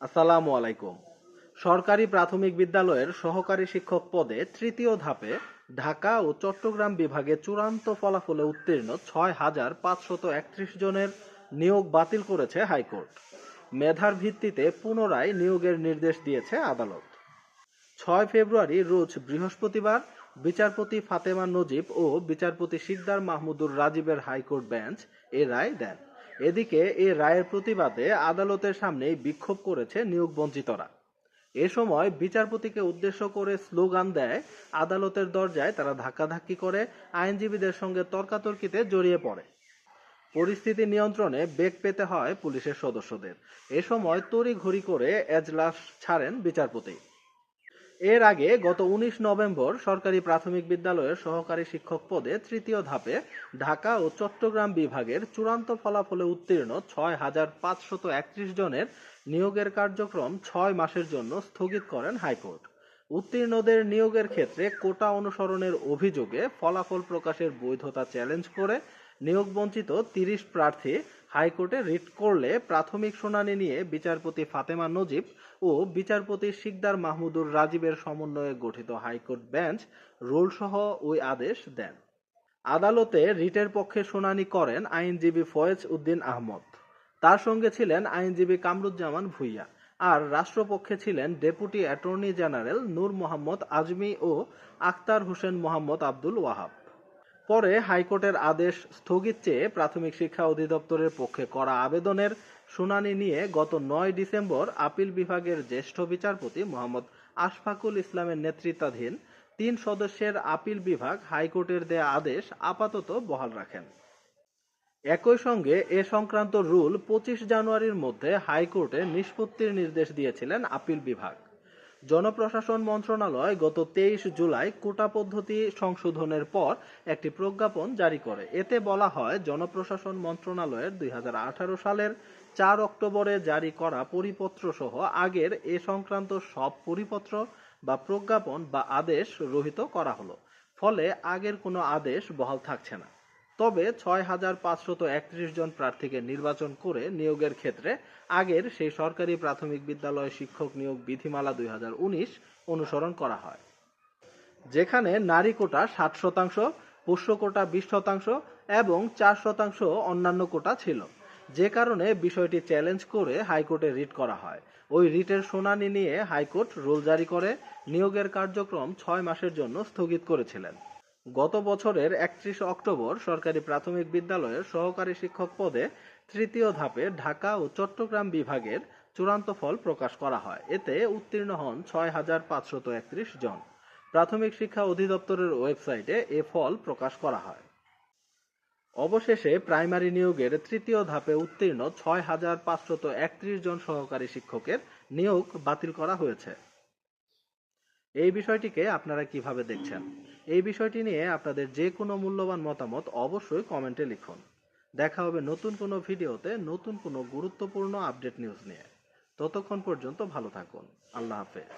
আসসালামু আলাইকুম। সরকারি প্রাথমিক বিদ্যালয়ের সহকারী শিক্ষক পদে তৃতীয় ধাপে ঢাকা ও চট্টগ্রাম বিভাগে চূড়ান্ত ফলাফলে উত্তীর্ণ ৬,৫৩১ জনের নিয়োগ বাতিল করেছে হাইকোর্ট। মেধার ভিত্তিতে পুনরায় নিয়োগের নির্দেশ দিয়েছে আদালত। ৬ ফেব্রুয়ারি রোজ বৃহস্পতিবার বিচারপতি ফাতেমা নজিব ও বিচারপতি সিকদার মাহমুদুর রাজীবের হাইকোর্ট বেঞ্চ এ রায় দেন। এদিকে এ রায়ের প্রতিবাদে আদালতের সামনেই বিক্ষোভ করেছে নিয়োগ বঞ্চিতরা। এ সময় বিচারপতিকে উদ্দেশ্য করে স্লোগান দেয়, আদালতের দরজায় তারা ধাক্কাধাক্কি করে, আইনজীবীদের সঙ্গে তর্কাতর্কিতে জড়িয়ে পড়ে। পরিস্থিতি নিয়ন্ত্রণে বেগ পেতে হয় পুলিশের সদস্যদের। এ সময় তড়িঘড়ি করে এজলাস ছাড়েন বিচারপতি। এর আগে গত ১৯ নভেম্বর সরকারি প্রাথমিক বিদ্যালয়ের সহকারী শিক্ষক পদে তৃতীয় ধাপে ঢাকা ও চট্টগ্রাম বিভাগের চূড়ান্ত ফলাফলে উত্তীর্ণ ৬,৫৩১ জনের নিয়োগের কার্যক্রম ৬ মাসের জন্য স্থগিত করেন হাইকোর্ট। উত্তীর্ণদের নিয়োগের ক্ষেত্রে কোটা অনুসরণের অভিযোগে ফলাফল প্রকাশের বৈধতা চ্যালেঞ্জ করে নিয়োগবঞ্চিত ৩০ প্রার্থী হাইকোর্টে রিট করলে প্রাথমিক শুনানি নিয়ে বিচারপতি ফাতেমা নজিব ও বিচারপতি সিকদার মাহমুদুর রাজীবের সমন্বয়ে গঠিত হাইকোর্ট বেঞ্চ রুলসহ ওই আদেশ দেন। আদালতে রিটের পক্ষে শুনানি করেন আইনজীবী ফয়েজ উদ্দিন আহমদ। তার সঙ্গে ছিলেন আইনজীবী কামরুজ্জামান ভূঁইয়া। আর রাষ্ট্রপক্ষে ছিলেন ডেপুটি অ্যাটর্নি জেনারেল নূর মোহাম্মদ আজমি ও আখতার হোসেন মোহাম্মদ আব্দুল ওয়াহাব। পরে হাইকোর্টের আদেশ স্থগিত চেয়ে প্রাথমিক শিক্ষা অধিদপ্তরের পক্ষে করা আবেদনের শুনানি নিয়ে গত ৯ ডিসেম্বর আপিল বিভাগের জ্যেষ্ঠ বিচারপতি মোহাম্মদ আশফাকুল ইসলামের নেতৃত্বাধীন ৩ সদস্যের আপিল বিভাগ হাইকোর্টের দেয়া আদেশ আপাতত বহাল রাখেন। একই সঙ্গে এ সংক্রান্ত রুল ২৫ জানুয়ারির মধ্যে হাইকোর্টে নিষ্পত্তির নির্দেশ দিয়েছিলেন আপিল বিভাগ। জনপ্রশাসন মন্ত্রণালয় গত ২৩ জুলাই কোটা পদ্ধতি সংশোধনের পর একটি প্রজ্ঞাপন জারি করে। এতে বলা হয়, জনপ্রশাসন মন্ত্রণালয়ের ২০১৮ সালের ৪ অক্টোবরে জারি করা পরিপত্র সহ আগের এ সংক্রান্ত সব পরিপত্র বা প্রজ্ঞাপন বা আদেশ রহিত করা হলো। ফলে আগের কোনো আদেশ বহাল থাকছে না। তবে ৬,৫৩১ জন প্রার্থীকে নির্বাচন করে নিয়োগের ক্ষেত্রে আগের সেই সরকারি প্রাথমিক বিদ্যালয় শিক্ষক নিয়োগ বিধিমালা ২০১৯ অনুসরণ করা হয়, যেখানে নারী কোটা ৬০%, পুরুষ কোটা ২০% এবং ৪% অন্যান্য কোটা ছিল। যে কারণে বিষয়টি চ্যালেঞ্জ করে হাইকোর্টে রিট করা হয়। ওই রিটের শুনানি নিয়ে হাইকোর্ট রুল জারি করে নিয়োগের কার্যক্রম ৬ মাসের জন্য স্থগিত করেছিলেন। গত বছরের ৩১ অক্টোবর সরকারি প্রাথমিক বিদ্যালয়ের সহকারী শিক্ষক পদে তৃতীয় ধাপে ঢাকা ও চট্টগ্রাম বিভাগের চূড়ান্ত ফল প্রকাশ করা হয়। এতে উত্তীর্ণ হন ৬,৫৩১ জন। প্রাথমিক শিক্ষা অধিদপ্তরের ওয়েবসাইটে এ ফল প্রকাশ করা হয়। অবশেষে প্রাইমারি নিয়োগের তৃতীয় ধাপে উত্তীর্ণ ৬,৫৩১ জন সহকারী শিক্ষকের নিয়োগ বাতিল করা হয়েছে। এই বিষয়টিকে আপনারা কিভাবে দেখছেন? এই বিষয়টি নিয়ে আপনাদের যে কোনো মূল্যবান মতামত অবশ্যই কমেন্টে লিখুন। দেখা হবে নতুন কোনো ভিডিওতে নতুন কোনো গুরুত্বপূর্ণ আপডেট নিউজ নিয়ে। ততক্ষণ পর্যন্ত ভালো থাকুন। আল্লাহ হাফেজ।